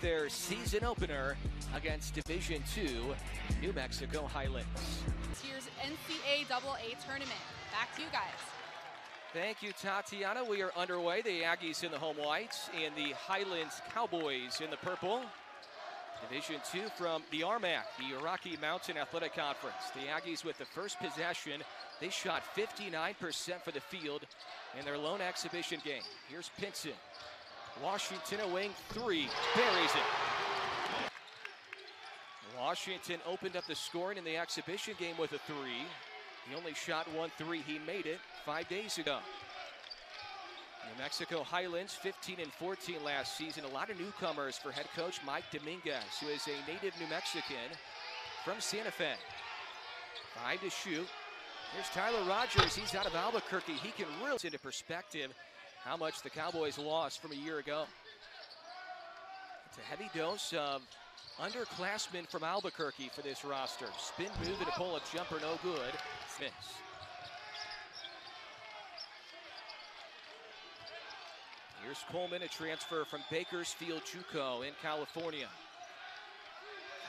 Their season opener against Division II New Mexico Highlands. This year's NCAA tournament. Back to you guys. Thank you, Tatiana. We are underway. The Aggies in the home whites and the Highlands Cowboys in the purple. Division II from the RMAC, the Rocky Mountain Athletic Conference. The Aggies with the first possession. They shot 59% for the field in their lone exhibition game. Here's Pinson. Washington a wing three, buries it. Washington opened up the scoring in the exhibition game with a three. He only shot 1 3. He made it 5 days ago. New Mexico Highlands 15-14 last season. A lot of newcomers for head coach Mike Dominguez, who is a native New Mexican from Santa Fe. 5 to shoot. Here's Tyler Rogers. He's out of Albuquerque. He can really put into perspective how much the Cowboys lost from a year ago. It's a heavy dose of underclassmen from Albuquerque for this roster. Spin move and a pull-up jumper, no good. Miss. Here's Coleman, a transfer from Bakersfield JUCO in California.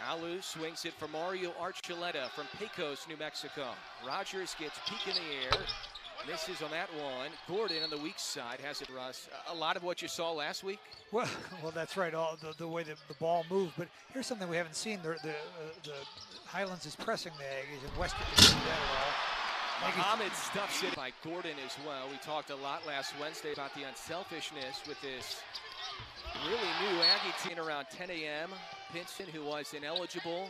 Kalu swings it for Mario Archuleta from Pecos, New Mexico. Rogers gets peak in the air. Misses on that one. Gordon on the weak side has it, Russ. A lot of what you saw last week? Well, that's right, all the way the ball moved. But here's something we haven't seen. The Highlands is pressing the Aggies, and Western didn't see that at all. Muhammad stuffs it by Gordon as well. We talked a lot last Wednesday about the unselfishness with this really new Aggie team around 10 a.m. Pinson, who was ineligible,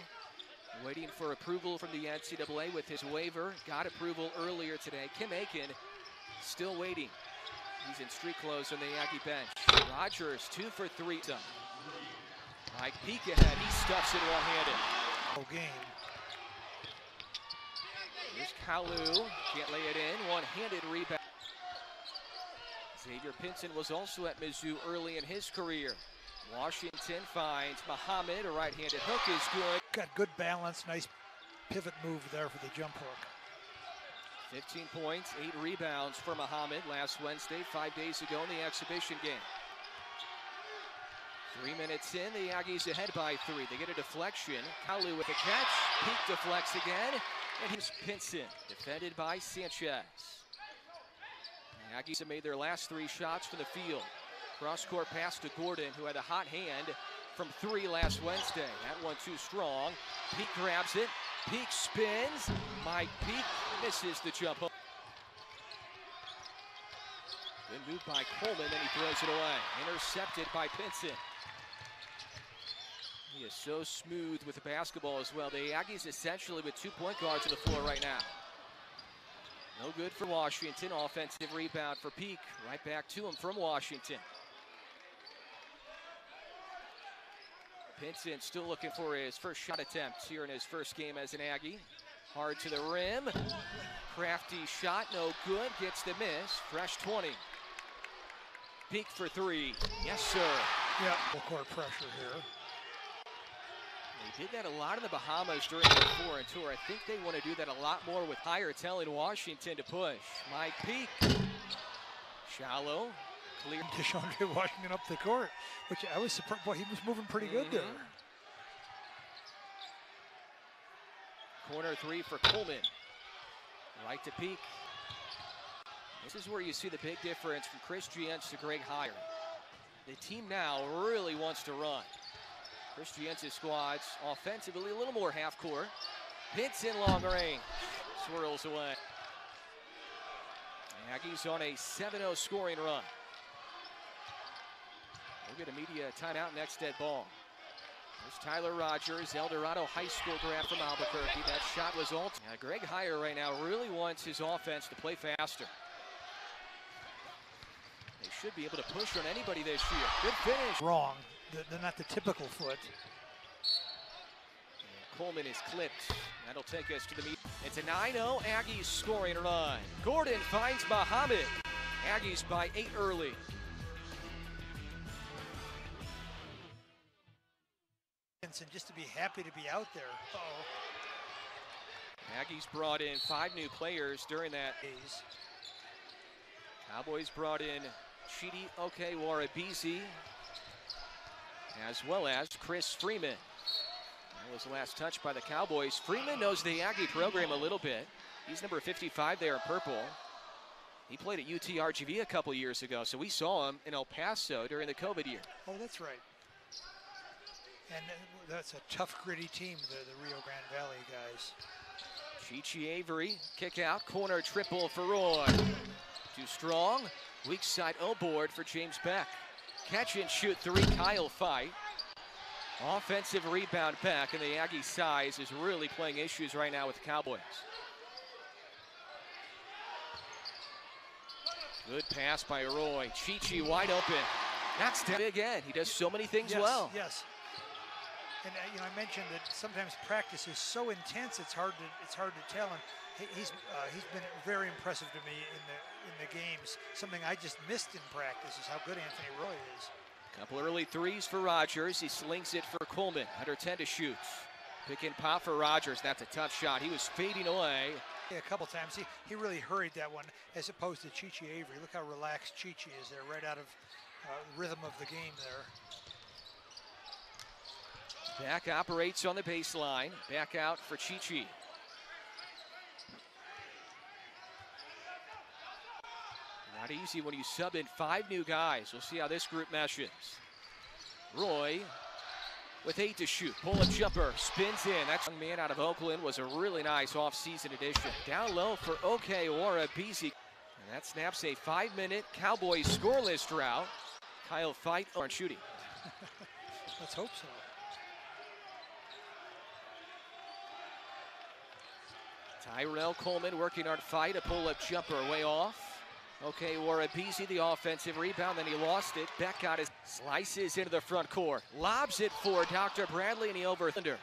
waiting for approval from the NCAA with his waiver. Got approval earlier today. Kim Aiken still waiting. He's in street clothes on the Aggie bench. Rogers 2 for 3. Mike Peak ahead. He stuffs it one-handed. Game. Here's Kalu. Can't lay it in. One-handed rebound. Xavier Pinson was also at Mizzou early in his career. Washington finds Muhammad. A right-handed hook is good. Got good balance. Nice pivot move there for the jump hook. 15 points, 8 rebounds for Muhammad last Wednesday, 5 days ago in the exhibition game. 3 minutes in, the Aggies ahead by 3. They get a deflection. Kalu with a catch. Peak deflects again. And here's Pinson, defended by Sanchez. The Aggies have made their last 3 shots from the field. Cross-court pass to Gordon, who had a hot hand from 3 last Wednesday. That one too strong. Peak grabs it. Peak spins. Mike Peak misses the jump hook. Good move by Coleman, then he throws it away. Intercepted by Pinson. He is so smooth with the basketball as well. The Aggies essentially with 2 point guards on the floor right now. No good for Washington. Offensive rebound for Peak. Right back to him from Washington. Pinson still looking for his first shot attempt here in his first game as an Aggie. Hard to the rim. Crafty shot, no good. Gets the miss. Fresh 20. Peak for 3. Yes, sir. Yeah, full court pressure here. They did that a lot in the Bahamas during the foreign tour. I think they want to do that a lot more with higher telling Washington to push. Mike Peak. Shallow. Clear. DeShondre Washington up the court, which I was surprised. Boy, he was moving pretty good there. Corner 3 for Coleman. Right to Peak. This is where you see the big difference from Chris Giants to Greg Heyer. The team now really wants to run. Chris Giants' squad's offensively a little more half court. Pinson long range. Swirls away. Aggies on a 7-0 scoring run. We'll get a media timeout, next dead ball. There's Tyler Rogers, El Dorado High School grad from Albuquerque. That shot was all. Greg Heyer right now really wants his offense to play faster. They should be able to push on anybody this year. Good finish. Wrong. They're not the typical foot. And Coleman is clipped. That'll take us to the meet. It's a 9-0 Aggies scoring run. Gordon finds Muhammad. Aggies by 8 early. Just to be happy to be out there. Aggies brought in 5 new players during that. Cowboys brought in Chidi Okewarabizi, as well as Chris Freeman. That was the last touch by the Cowboys. Freeman knows the Aggie program a little bit. He's number 55 there in purple. He played at UTRGV a couple years ago, so we saw him in El Paso during the COVID year. Oh, that's right. And that's a tough, gritty team, the Rio Grande Valley guys. Chi Avery, kick out, corner triple for Roy. Too strong, weak side O-board for James Beck. Catch and shoot three, Kyle Fight. Offensive rebound back, and the Aggie size is really playing issues right now with the Cowboys. Good pass by Roy. Chi wide open. That's big end. He does so many things well. Yes. And I mentioned that sometimes practice is so intense it's hard to tell. And he's been very impressive to me in the games. Something I just missed in practice is how good Anthony Roy is. Couple early threes for Rogers. He slings it for Coleman. Under 10 to shoot. Pick and pop for Rogers. That's a tough shot. He was fading away. A couple times he really hurried that one as opposed to Chi Avery. Look how relaxed Chi is there, right out of rhythm of the game there. Back operates on the baseline. Back out for Chi. Not easy when you sub in 5 new guys. We'll see how this group meshes. Roy with 8 to shoot. Pull-up jumper, spins in. That young man out of Oakland was a really nice off-season addition. Down low for Okeora Beasy. And that snaps a 5-minute Cowboys scoreless drought. Kyle Fight on shooting. Let's hope so. Tyrell Coleman working on Fight. A pull-up jumper way off. Okeora Beasy, the offensive rebound, then he lost it. Beck got his slices into the front court. Lobs it for Dr. Bradley, and he over Thunder.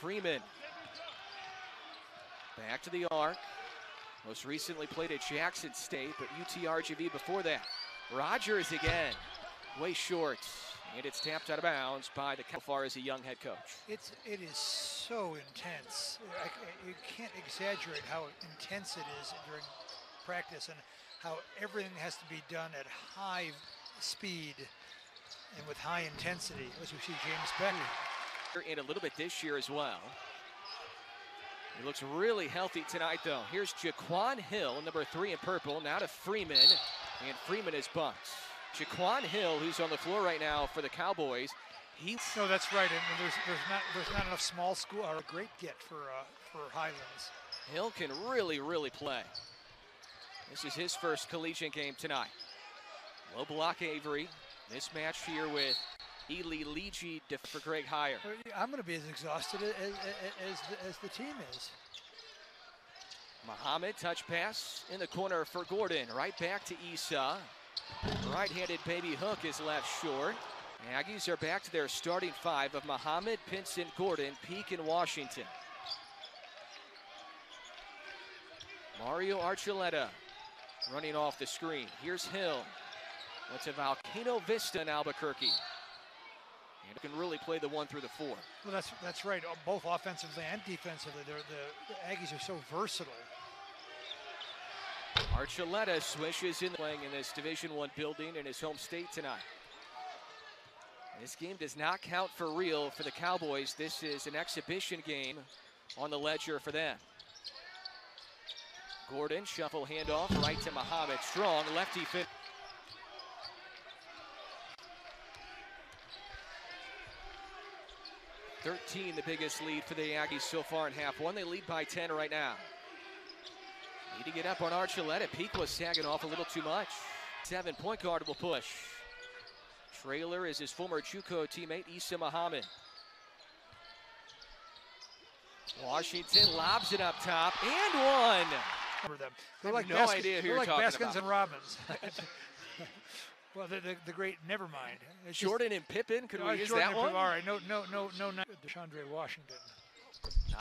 Freeman. Back to the arc. Most recently played at Jackson State, but UTRGV before that. Rogers again. Way short. And it's tapped out of bounds by the so far as a young head coach. It is so intense. You can't exaggerate how intense it is during practice and how everything has to be done at high speed and with high intensity, as we see James Beck. And a little bit this year as well. He looks really healthy tonight, though. Here's Jaquan Hill, number 3 in purple, now to Freeman, and Freeman is bumped. Jaquan Hill, who's on the floor right now for the Cowboys. No, that's right. And there's not enough small school or a great get for Highlands. Hill can really play. This is his first collegiate game tonight. Low block Avery. Mismatch here with Ely Leegee for Greg Heyer. I'm going to be as exhausted as the team is. Muhammad, touch pass in the corner for Gordon. Right back to Issa. Right-handed baby hook is left short. Aggies are back to their starting 5 of Muhammad, Pinson, Gordon, Peak, and Washington. Mario Archuleta running off the screen. Here's Hill. Went to Volcano Vista in Albuquerque. And can really play the 1 through the 4. Well, that's right. Both offensively and defensively, the Aggies are so versatile. Archuleta swishes in, playing in this Division I building in his home state tonight. This game does not count for real for the Cowboys. This is an exhibition game on the ledger for them. Gordon, shuffle handoff, right to Muhammad. Strong, lefty fit. The biggest lead for the Aggies so far in half one. They lead by 10 right now. Need to get up on Archuleta. Peak was sagging off a little too much. 7 point guard will push. Trailer is his former JUCO teammate, Issa Muhammad. Washington lobs it up top, and one. They're like no idea who you're talking Baskins about. and Robbins. Well, the great, never mind. It's Jordan and Pippen, could we use Jordan that one? All right, no. DeShondre Washington.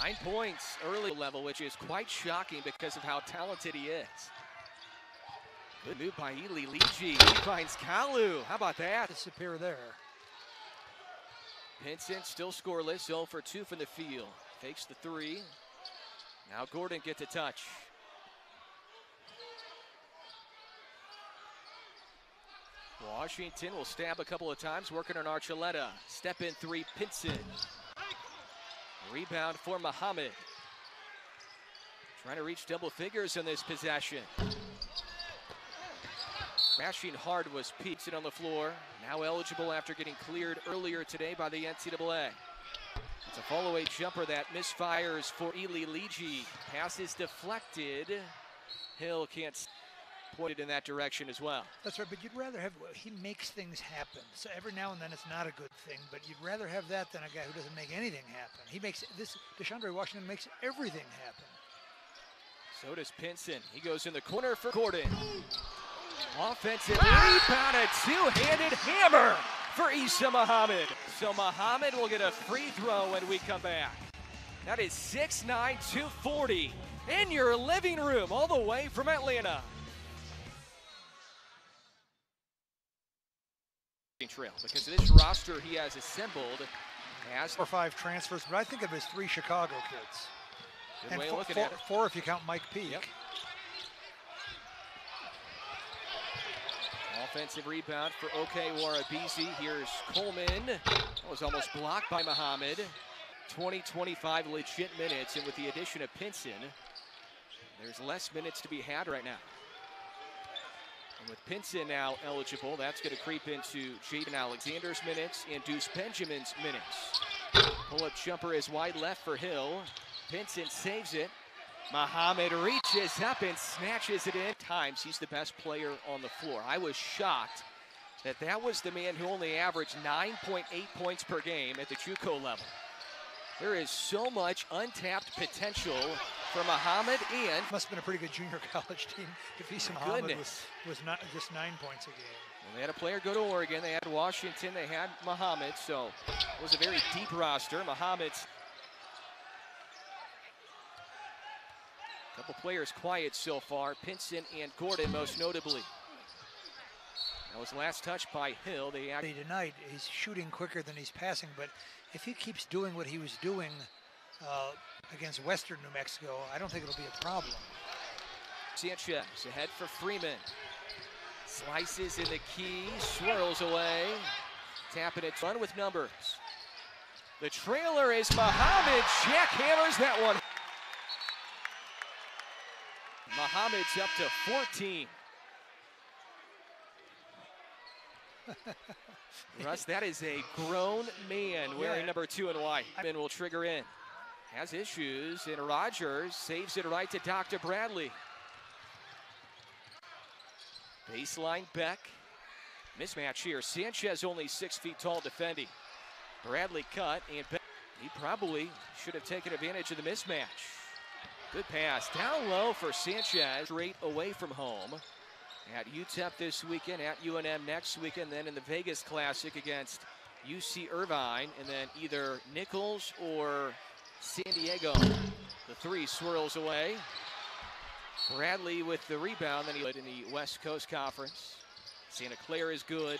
9 points early level, which is quite shocking because of how talented he is. Good move by Ely Leegee. He finds Kalu. How about that? Disappear there. Pinson still scoreless, 0 for 2 from the field. Fakes the 3. Now Gordon gets a touch. Washington will stab a couple of times, working on Archuleta. Step in three, Pinson. Rebound for Muhammad. Trying to reach double figures in this possession. Crashing hard was Pinson on the floor. Now eligible after getting cleared earlier today by the NCAA. It's a fall-away jumper that misfires for Eli Ligi. Pass is deflected. Hill can't point it in that direction as well. That's right, but you'd rather have, he makes things happen. So every now and then it's not a good thing, but you'd rather have that than a guy who doesn't make anything happen. He makes this, DeShondre Washington makes everything happen. So does Pinson. He goes in the corner for Gordon. Offensive rebound, a two-handed hammer for Issa Muhammad. So Muhammad will get a free throw when we come back. That is 6'9", 240 in your living room all the way from Atlanta. Trail because this roster he has assembled has 4 or 5 transfers, but I think of his 3 Chicago kids. Good and way of looking at it. 4 if you count Mike Peake. Yep. Offensive rebound for Okewarabizi. Here's Coleman. That was almost blocked by Muhammad. 20-25 legit minutes, and with the addition of Pinson, there's less minutes to be had right now. And with Pinson now eligible, that's going to creep into Jaden Alexander's minutes and Deuce Benjamin's minutes. Pull-up jumper is wide left for Hill. Pinson saves it. Muhammad reaches up and snatches it in. Times he's the best player on the floor. I was shocked that that was the man who only averaged 9.8 points per game at the JUCO level. There is so much untapped potential for Muhammad, and must have been a pretty good junior college team if Issa Muhammad was not just 9 points a game. Well, they had a player go to Oregon. They had Washington. They had Muhammad. So it was a very deep roster. Muhammad's couple players quiet so far. Pinson and Gordon most notably. That was last touch by Hill. Tonight he's shooting quicker than he's passing, but if he keeps doing what he was doing against Western New Mexico, I don't think it'll be a problem. Sanchez ahead for Freeman. Slices in the key, swirls away. Tapping it, run with numbers. The trailer is Muhammad. Jackhammers that one. Muhammad's up to 14. Russ, that is a grown man wearing number 2 in white. And will trigger in. Has issues, and Rogers saves it right to Dr. Bradley. Baseline Beck. Mismatch here. Sanchez only 6 feet tall defending. Bradley cut, and Beck, he probably should have taken advantage of the mismatch. Good pass. Down low for Sanchez. Straight away from home. At UTEP this weekend, at UNM next weekend, then in the Vegas Classic against UC Irvine, and then either Nichols or San Diego. The 3 swirls away. Bradley with the rebound, then he led in the West Coast Conference. Santa Clara is good.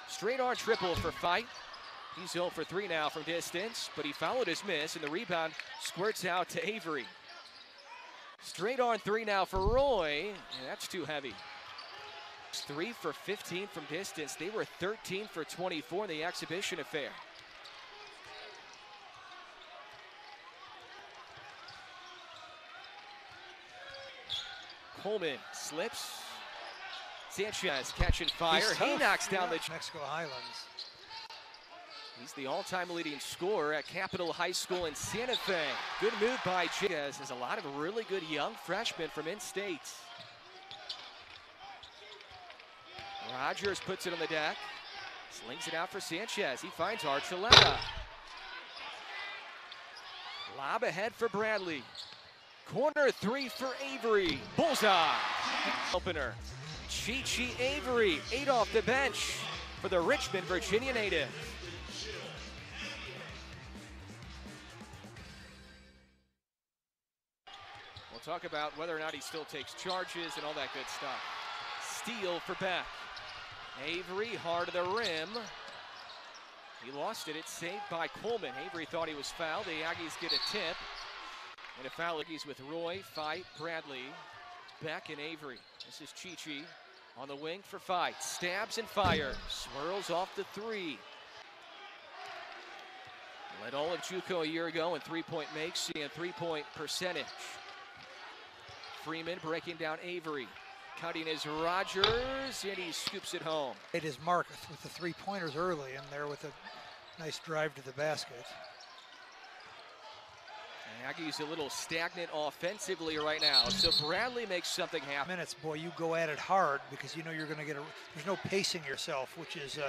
Straight on triple for Fight. He's 0 for 3 now from distance, but he followed his miss, and the rebound squirts out to Avery. Straight on 3 now for Roy, and that's too heavy. 3 for 15 from distance. They were 13 for 24 in the exhibition affair. Coleman slips. Sanchez catching fire. He knocks down the Mexico Highlands. He's the all-time leading scorer at Capitol High School in Santa Fe. Good move by Sanchez. There's a lot of really good young freshmen from in-state. Rogers puts it on the deck. Slings it out for Sanchez. He finds Archuleta. Lob ahead for Bradley. Corner 3 for Avery. Bullseye. Opener. Chi Avery, 8 off the bench for the Richmond, Virginia native. We'll talk about whether or not he still takes charges and all that good stuff. Steal for Beck. Avery, hard to the rim. He lost it. It's saved by Coleman. Avery thought he was fouled. The Aggies get a tip. And a foul. Aggies with Roy, Fight, Bradley, Beck, and Avery. This is Chi On the wing for fight, stabs and fires, swirls off the three. Led all of JUCO a year ago in three-point makes and three-point percentage. Freeman breaking down Avery. Cutting is Rogers, and he scoops it home. It is Mark with the three-pointers early in there with a nice drive to the basket. Aggies a little stagnant offensively right now, so Bradley makes something happen. Minutes, boy, you go at it hard because you know you're going to get there's no pacing yourself, which is,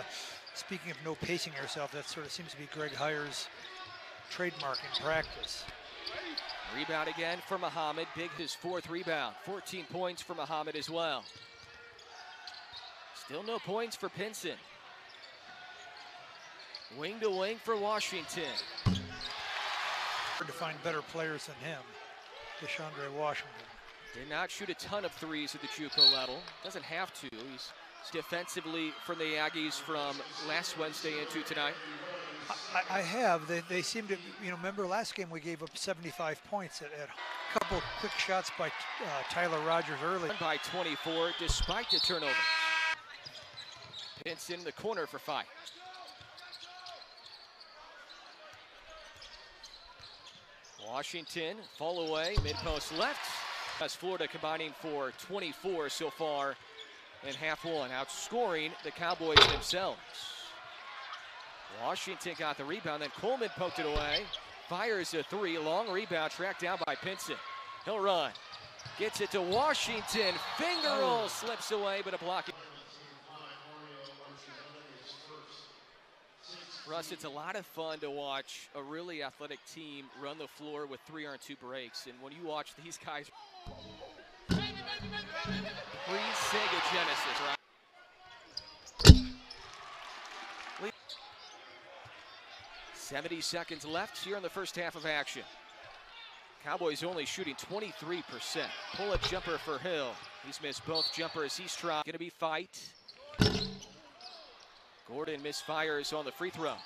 speaking of no pacing yourself, that sort of seems to be Greg Heyer's trademark in practice. Rebound again for Muhammad, his fourth rebound. 14 points for Muhammad as well. Still no points for Pinson. Wing to wing for Washington. Hard to find better players than him, DeShondre Washington. Did not shoot a ton of threes at the JUCO level. Doesn't have to. He's defensively from the Aggies from last Wednesday into tonight. I have. They seem to, remember last game we gave up 75 points at a couple quick shots by Tyler Rogers early. By 24 despite the turnover. Pinson in the corner for five. Washington, fall away, mid-post left. That's Florida combining for 24 so far in half one, outscoring the Cowboys themselves. Washington got the rebound, then Coleman poked it away. Fires a three, long rebound, tracked down by Pinson. He'll run, gets it to Washington. Finger roll, slips away, but a block. Russ, it's a lot of fun to watch a really athletic team run the floor with 3-on-2 breaks. And when you watch these guys, pre-Sega Genesis, right? 70 seconds left here in the first half of action. Cowboys only shooting 23%. Pull-up jumper for Hill. He's missed both jumpers. He's trying. Going to be fight. Gordon misfires on the free throw.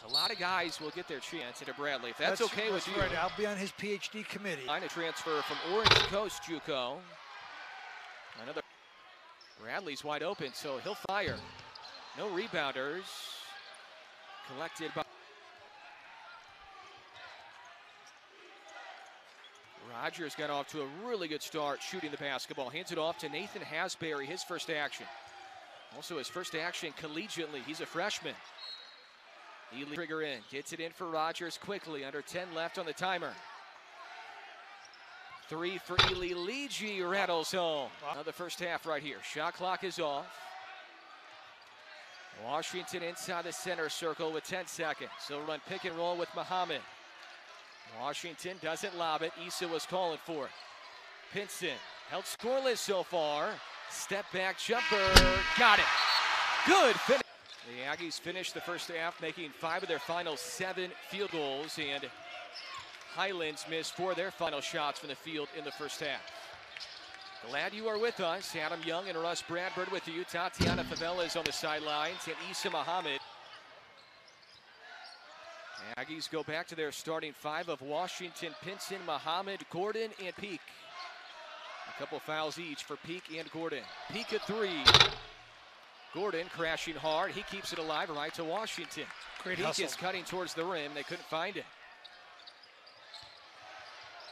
A lot of guys will get their chance into Bradley. If that's okay with you. Right. I'll be on his PhD committee. Line of transfer from Orange Coast JUCO. Another. Bradley's wide open, so he'll fire. No rebounders. Collected by. Rogers got off to a really good start shooting the basketball. Hands it off to Nathan Hasbury, his first action. Also his first action collegiately. He's a freshman. Ely trigger in, gets it in for Rogers quickly. Under 10 left on the timer. Three for Ely. Ligi rattles home. Another first half right here. Shot clock is off. Washington inside the center circle with 10 seconds. They'll run pick and roll with Muhammad. Washington doesn't lob it. Issa was calling for it. Pinson held scoreless so far. Step back jumper. Got it. Good finish. The Aggies finished the first half making 5 of their final 7 field goals, and Highlands missed 4 of their final shots from the field in the first half. Glad you are with us. Adam Young and Russ Bradford with you. Tatiana Favela is on the sidelines, and Issa Muhammad. Aggies go back to their starting 5 of Washington, Pinson, Muhammad, Gordon, and Peak. A couple fouls each for Peak and Gordon. Peak at 3. Gordon crashing hard. He keeps it alive right to Washington. Great Peak hustle. is cutting towards the rim. They couldn't find it.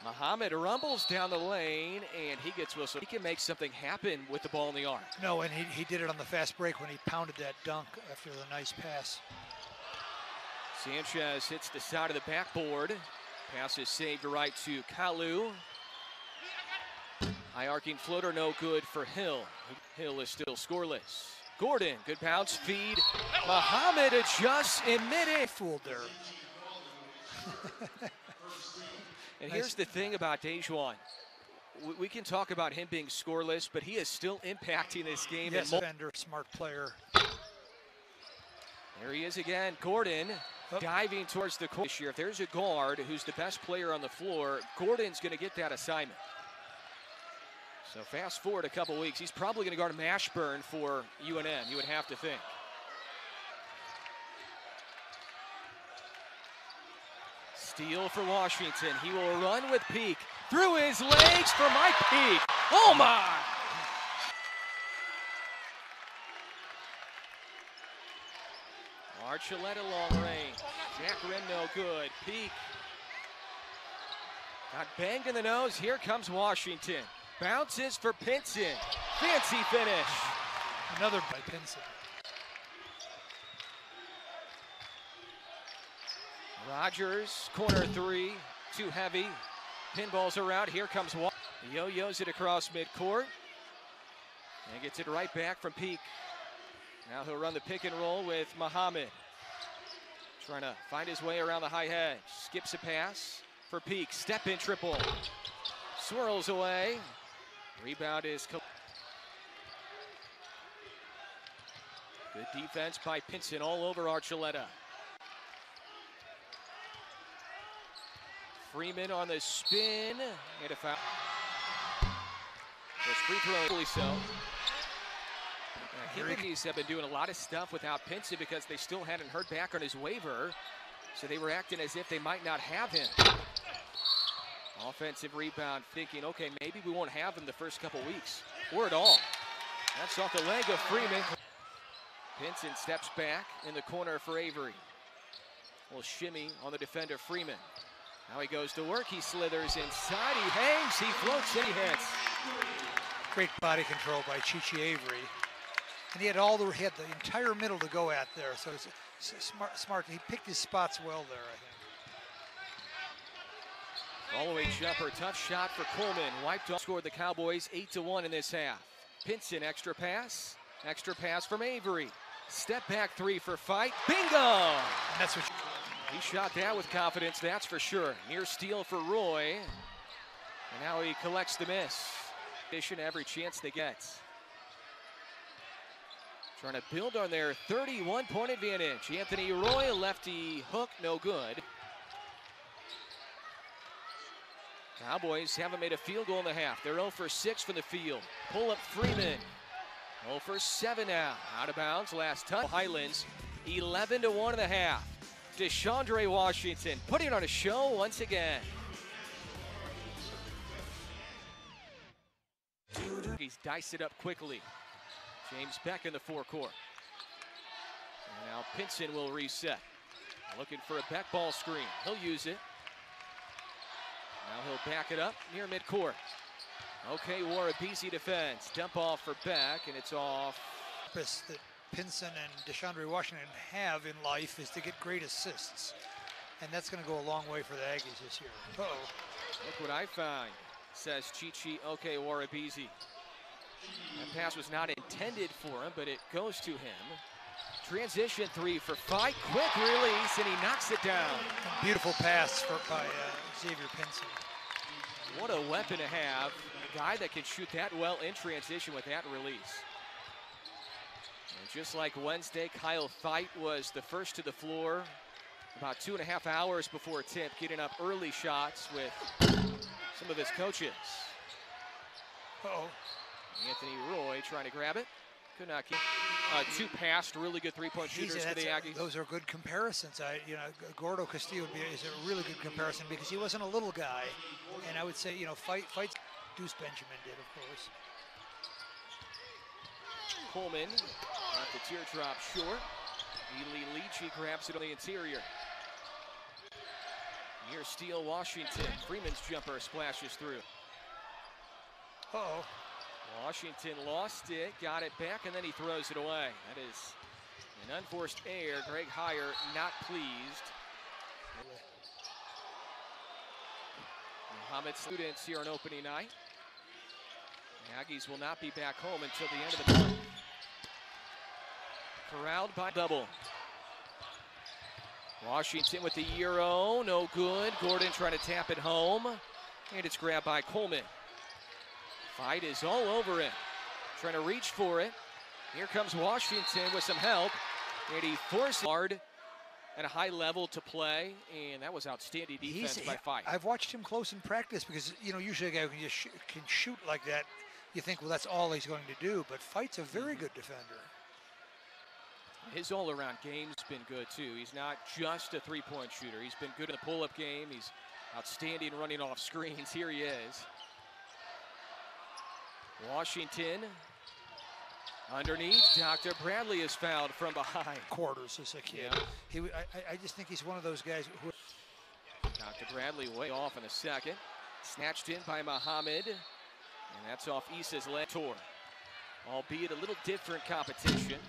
Muhammad rumbles down the lane, and he gets whistled. He can make something happen with the ball in the arc. No, and he did it on the fast break when he pounded that dunk after the nice pass. Sanchez hits the side of the backboard. Pass is saved right to Kalu. High arcing floater, no good for Hill. Hill is still scoreless. Gordon, good bounce feed. Muhammad adjusts in mid-air. Fooled there. And here's the thing about Dejuan. We can talk about him being scoreless, but he is still impacting this game. Yes, defender, smart player. There he is again. Gordon diving towards the court this year. If there's a guard who's the best player on the floor, Gordon's going to get that assignment. So fast forward a couple weeks, he's probably going to guard Mashburn for UNM, you would have to think. Steal for Washington. He will run with Peak. Through his legs for Mike Peak. Oh my! Archuleta long range. Jack rim no good. Peak. Got banged in the nose. Here comes Washington. Bounces for Pinson. Fancy finish. Another by Pinson. Rogers, corner three. Too heavy. Pinballs around. Here comes Yo-yos it across midcourt. And gets it right back from Peak. Now he'll run the pick and roll with Muhammad. Trying to find his way around the high hedge. Skips a pass for Peak. Step in triple. Swirls away. Rebound is... Good defense by Pinson all over Archuleta. Freeman on the spin. And a foul. Those free throws, so. Hickeys have been doing a lot of stuff without Pinson because they still hadn't heard back on his waiver. So they were acting as if they might not have him. Offensive rebound, thinking, okay, maybe we won't have him the first couple weeks or at all. That's off the leg of Freeman. Pinson steps back in the corner for Avery. Will shimmy on the defender, Freeman. Now he goes to work, he slithers inside, he hangs, he floats, and he hits. Great body control by Chichi Avery. And he had the entire middle to go at there, so it's smart. He picked his spots well there, I think. All-the-way jumper, tough shot for Coleman. Wiped off, scored the Cowboys 8-1 in this half. Pinson, extra pass from Avery. Step back three for Fight, bingo! And that's what he shot that with confidence, that's for sure. Near steal for Roy. And now he collects the miss. Every chance they get. Trying to build on their 31-point advantage. Anthony Roy, lefty hook, no good. Cowboys haven't made a field goal in the half. They're 0 for 6 from the field. Pull up Freeman. 0 for 7 now. Out of bounds, last touch. Highlands, 11-1 in the half. DeShondre Washington putting on a show once again. He's diced it up quickly. James Beck in the forecourt. And now Pinson will reset. Looking for a Beck ball screen. He'll use it. Now he'll back it up near midcourt. Okay, Warabisi defense. Dump off for Beck, and it's off. That Pinson and DeShondre Washington have in life is to get great assists. And that's going to go a long way for the Aggies this year. Uh-oh. Look what I find, says Chichi Okay Warabisi. That pass was not intended for him, but it goes to him. Transition three for Fight. Quick release, and he knocks it down. Beautiful pass by Xavier Pinson. What a weapon to have. A guy that can shoot that well in transition with that release. And just like Wednesday, Kyle Fight was the first to the floor about 2.5 hours before tip, getting up early shots with some of his coaches. Uh-oh. Anthony Roy trying to grab it. Could not keep. Two passed, really good three-point shooters for the Aggies. Those are good comparisons. Gordo Castillo is a really good comparison because he wasn't a little guy. And I would say, Fight Deuce Benjamin did, of course. Coleman off the teardrop short. Ely Leachy grabs it on the interior. Near steal, Washington. Freeman's jumper splashes through. Uh-oh. Washington lost it, got it back, and then he throws it away. That is an unforced error. Greg Heyer not pleased. Muhammad students here on opening night. The Aggies will not be back home until the end of the month. Corralled by double. Washington with the Euro, no good. Gordon trying to tap it home, and it's grabbed by Coleman. Fight is all over it. Trying to reach for it. Here comes Washington with some help. And he forced hard at a high level to play. And that was outstanding defense by Fight. I've watched him close in practice because, usually a guy who can just can shoot like that, you think, well, that's all he's going to do. But Fight's a very good defender. His all-around game's been good, too. He's not just a three-point shooter. He's been good in the pull-up game. He's outstanding running off screens. Here he is. Washington Underneath, Dr. Bradley is fouled from behind. Quarters as a kid. Yeah. I just think he's one of those guys who. Dr. Bradley way off in the second. Snatched in by Muhammad. And that's off Issa's leg tour. Albeit a little different competition.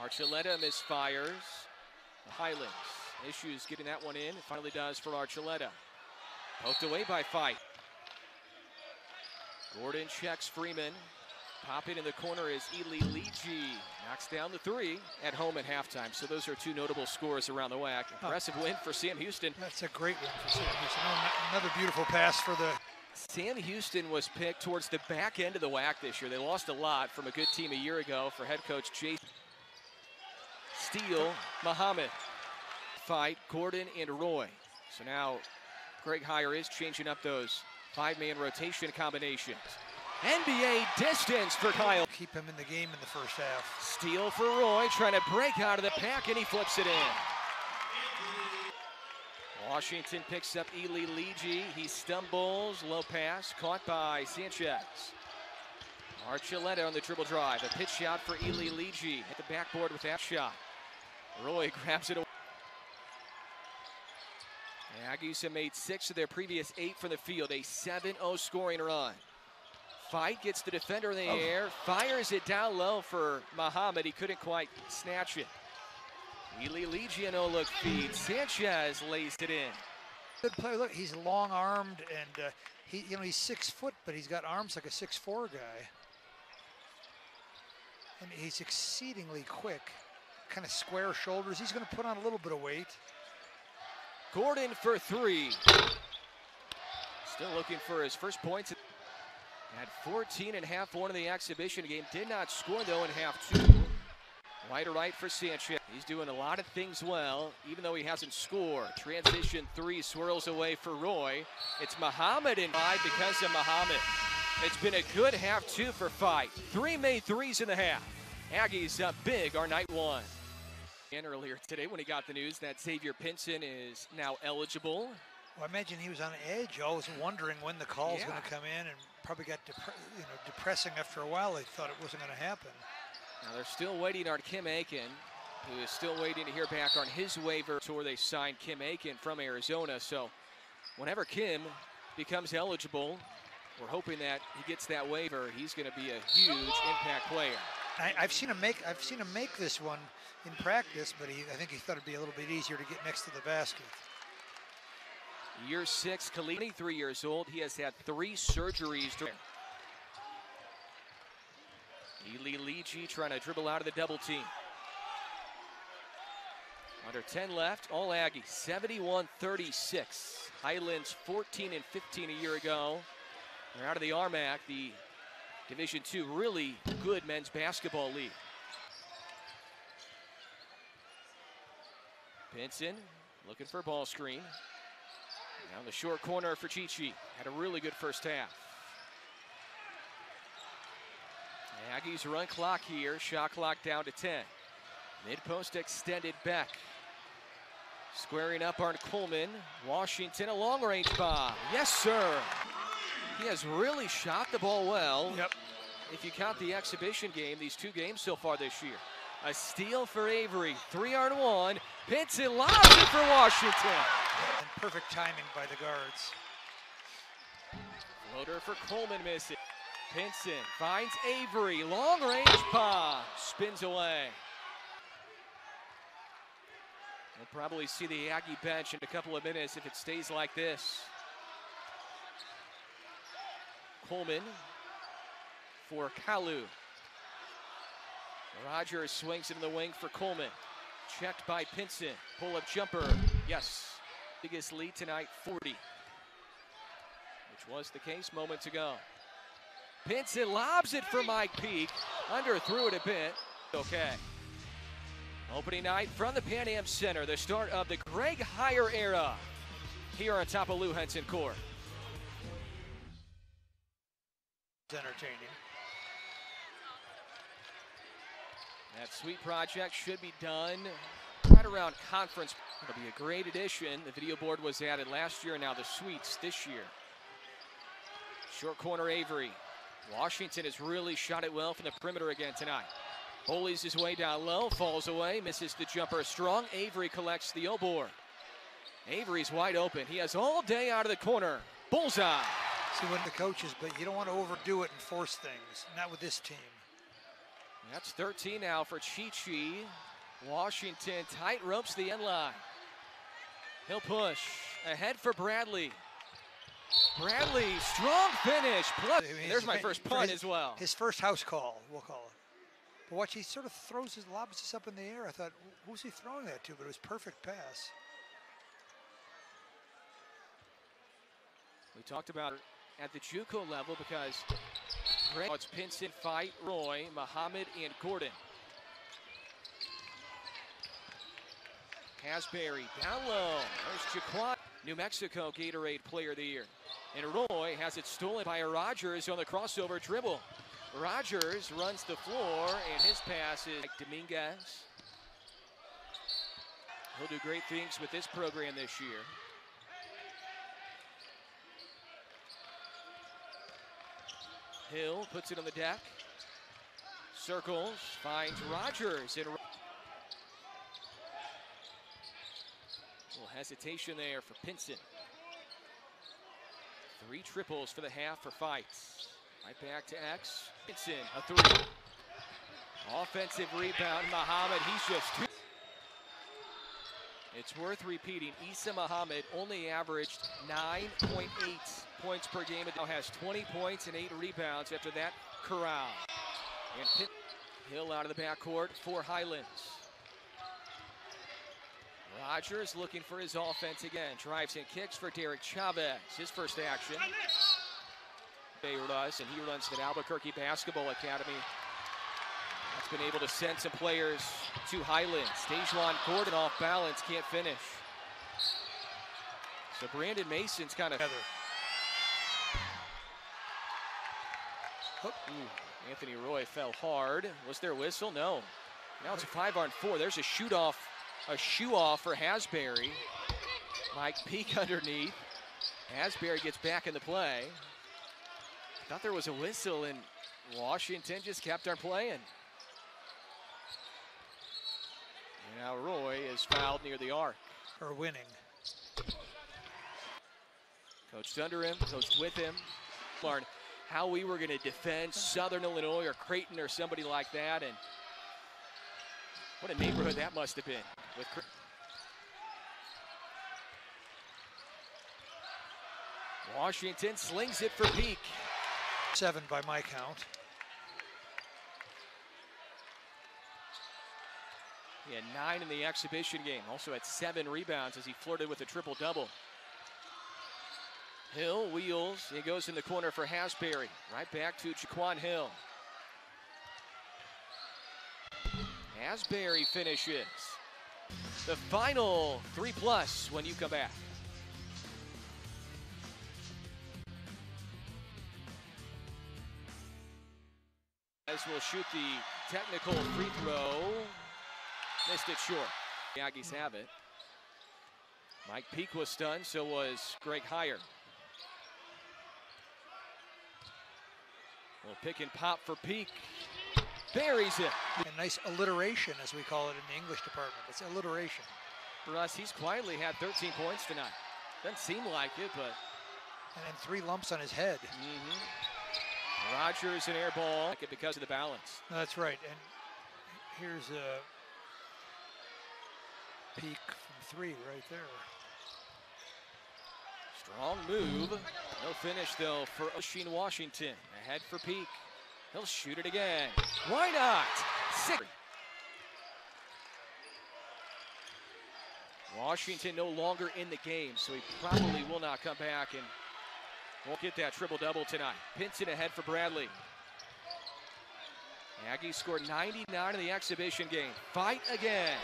Archuleta misfires. The Highlands issues getting that one in. It finally does for Archuleta. Poked away by Fight. Gordon checks Freeman. Popping in the corner is Ely Leegee. Knocks down the three at home at halftime. So those are two notable scores around the WAC. Impressive win for Sam Houston. That's a great win for Sam Houston. Another beautiful pass for the... Sam Houston was picked towards the back end of the WAC this year. They lost a lot from a good team a year ago for head coach Jason. Steele, Muhammad. Fight, Gordon and Roy. So now Greg Heyer is changing up those five-man rotation combinations. NBA distance for Kyle. Keep him in the game in the first half. Steal for Roy, trying to break out of the pack, and he flips it in. Washington picks up Ely Leegee. He stumbles, low pass, caught by Sanchez. Archuleta on the dribble drive. A pitch shot for Ely Leegee. Hit the backboard with that shot. Roy grabs it away. The Aggies have made 6 of their previous 8 from the field. A 7-0 scoring run. Fight gets the defender in the air, fires it down low for Muhammad. He couldn't quite snatch it. Ely Leegee, a no-look feed. Sanchez lays it in. Good play. Look, he's long-armed, and he's 6 foot, but he's got arms like a 6'4" guy. And he's exceedingly quick. Kind of square shoulders. He's going to put on a little bit of weight. Gordon for 3. Still looking for his first points. Had 14 in half one of the exhibition game. Did not score, though, in half 2. Wide to right for Sanchez. He's doing a lot of things well, even though he hasn't scored. Transition 3 swirls away for Roy. It's Muhammad in 5 because of Muhammad. It's been a good half 2 for Fight. 3 made threes in the half. Aggies up big our night 1. And earlier today when he got the news that Xavier Pinson is now eligible. Well, I imagine he was on edge, always wondering when the call's going to come in, and probably got depressing after a while. They thought it wasn't going to happen. Now they're still waiting on Kim Aiken, who is still waiting to hear back on his waiver tour. They signed Kim Aiken from Arizona. So whenever Kim becomes eligible, we're hoping that he gets that waiver. He's going to be a huge impact player. I've seen him make this one in practice, but I think he thought it'd be a little bit easier to get next to the basket. Year 6, Khalid, 23 years old. He has had 3 surgeries. Ely Leegee trying to dribble out of the double team. Under 10 left, all Aggies, 71-36. Highlands 14 and 15 a year ago. They're out of the RMAC, the Division II really good men's basketball league. Pinson looking for a ball screen. Down the short corner for Chichi. Had a really good first half. The Aggies run clock here. Shot clock down to 10. Mid-post extended back. Squaring up on Coleman. Washington, a long-range bomb. Yes, sir. He has really shot the ball well. Yep. If you count the exhibition game, these 2 games so far this year. A steal for Avery. 3-on-1. Pinson lobs it for Washington. And perfect timing by the guards. Floater for Coleman, missing. Pinson finds Avery. Long-range bomb. Spins away. We'll probably see the Aggie bench in a couple of minutes if it stays like this. Coleman for Kalu. Rogers swings it in the wing for Coleman. Checked by Pinson. Pull-up jumper. Yes. Biggest lead tonight, 40. Which was the case moments ago. Pinson lobs it for Mike Peak. Underthrew it a bit. Okay. Opening night from the Pan Am Center. The start of the Greg Heyer era. Here on top of Lou Henson Court. Entertaining. That sweet project should be done right around conference. It'll be a great addition. The video board was added last year, and now the suites this year. Short corner Avery. Washington has really shot it well from the perimeter again tonight. Bullies his way down low, falls away, misses the jumper strong. Avery collects the O-board. Avery's wide open. He has all day out of the corner. Bullseye. See what the coaches, but you don't want to overdo it and force things. Not with this team. That's 13 now for Chi-Chi. Washington tight ropes the end line. He'll push. Ahead for Bradley. Bradley, strong finish. Plus, there's my first punt as well. His first house call, we'll call it. But watch, he sort of lobs this up in the air. I thought, who's he throwing that to? But it was perfect pass. We talked about it at the JUCO level because it's Pinson, Fight, Roy, Muhammad, and Gordon. Hasbury down low. There's Jaquan, New Mexico Gatorade Player of the Year. And Roy has it stolen by Rogers on the crossover dribble. Rogers runs the floor, and his pass is Dominguez. He'll do great things with this program this year. Hill puts it on the deck. Circles, finds Rogers. And a little hesitation there for Pinson. 3 triples for the half for Fights. Right back to X. Pinson, a 3. Offensive rebound, Muhammad, he's just 2. It's worth repeating, Issa Muhammad only averaged 9.8 points per game. It now has 20 points and 8 rebounds after that corral. And Hill out of the backcourt for Highlands. Rogers looking for his offense again. Drives and kicks for Derek Chavez. His first action. Favored us, and he runs the Albuquerque Basketball Academy. That's been able to send some players to Highlands. Dejuan Gordon off balance, can't finish. So Brandon Mason's kind of... Anthony Roy fell hard. Was there a whistle? No. Now it's a 5-on-4. There's a shoe off for Hasbury. Mike Peak underneath. Hasbury gets back in the play. Thought there was a whistle, and Washington just kept on playing. And now Roy is fouled near the arc. Or winning. Coached under him, coached with him. Learned how we were going to defend Southern Illinois or Creighton or somebody like that. And what a neighborhood that must have been. With Washington slings it for Peak. 7 by my count. He had 9 in the exhibition game. Also had 7 rebounds as he flirted with a triple-double. Hill wheels. He goes in the corner for Hasbury. Right back to Jaquan Hill. Hasbury finishes. The final 3+ when you come back. As will shoot the technical free throw. Missed it short. The Aggies have it. Mike Peak was stunned, so was Greg Heyer. Well, pick and pop for Peak. Buries it. A nice alliteration, as we call it in the English department. It's alliteration. For us, he's quietly had 13 points tonight. Doesn't seem like it, but... And then 3 lumps on his head. Rogers an air ball because of the balance. No, that's right. And here's a Peak from 3 right there. Strong move. No finish, though, for Osheen Washington. Ahead for Peak. He'll shoot it again. Why not? 6. Washington no longer in the game, so he probably will not come back and won't get that triple-double tonight. Pinson ahead for Bradley. Aggies scored 99 in the exhibition game. Fight again.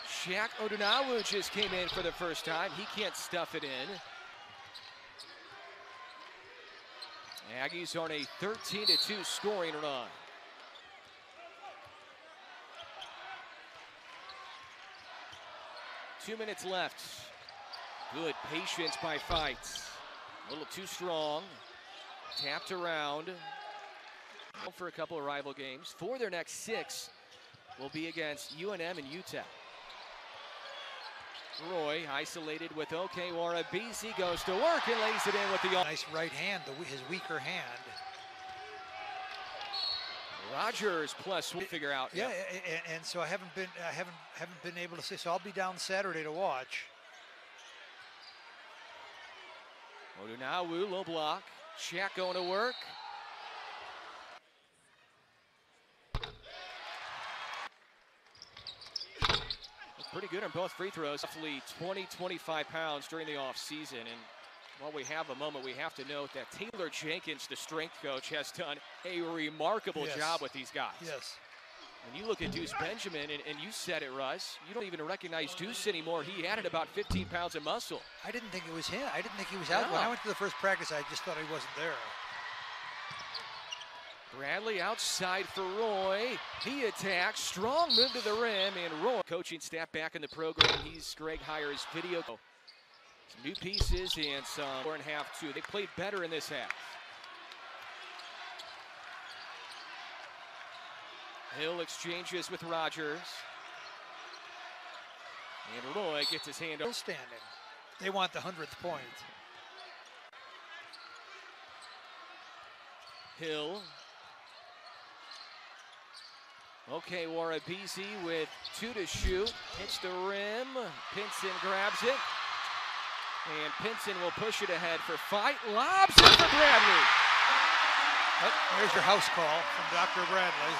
Shaq Odunawu just came in for the first time. He can't stuff it in. Aggies on a 13-2 scoring run. Two minutes left. Good patience by Fights. A little too strong. Tapped around. For a couple of rival games. For their next 6 will be against UNM and UTEP. Roy isolated with Okewara. BC goes to work and lays it in with the nice right hand, his weaker hand. Rogers plus we'll figure out. Yeah, and so I haven't been able to see. So I'll be down Saturday to watch. Odunawu, low block. Shack going to work. Pretty good on both free throws. Roughly 20, 25 pounds during the offseason. And while we have a moment, we have to note that Taylor Jenkins, the strength coach, has done a remarkable job with these guys. Yes. When you look at Deuce Benjamin, and you said it, Russ, you don't even recognize Deuce anymore. He added about 15 pounds of muscle. I didn't think it was him. I didn't think he was out. No. When I went to the first practice, I just thought he wasn't there. Bradley outside for Roy. He attacks. Strong move to the rim, and Roy. Coaching staff back in the program. He's Greg Hires video. Some new pieces and some 4.5 too. They played better in this half. Hill exchanges with Rogers. And Roy gets his hand up. Still standing. They want the 100th point. Hill. Okewara BC with 2 to shoot. Hits the rim. Pinson grabs it. And Pinson will push it ahead for fight. Lobs it for Bradley. Oh, there's your house call from Dr. Bradley.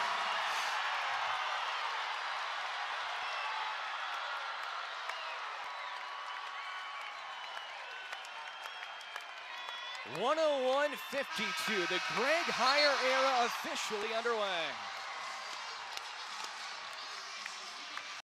.101.52. The Greg Hire era officially underway.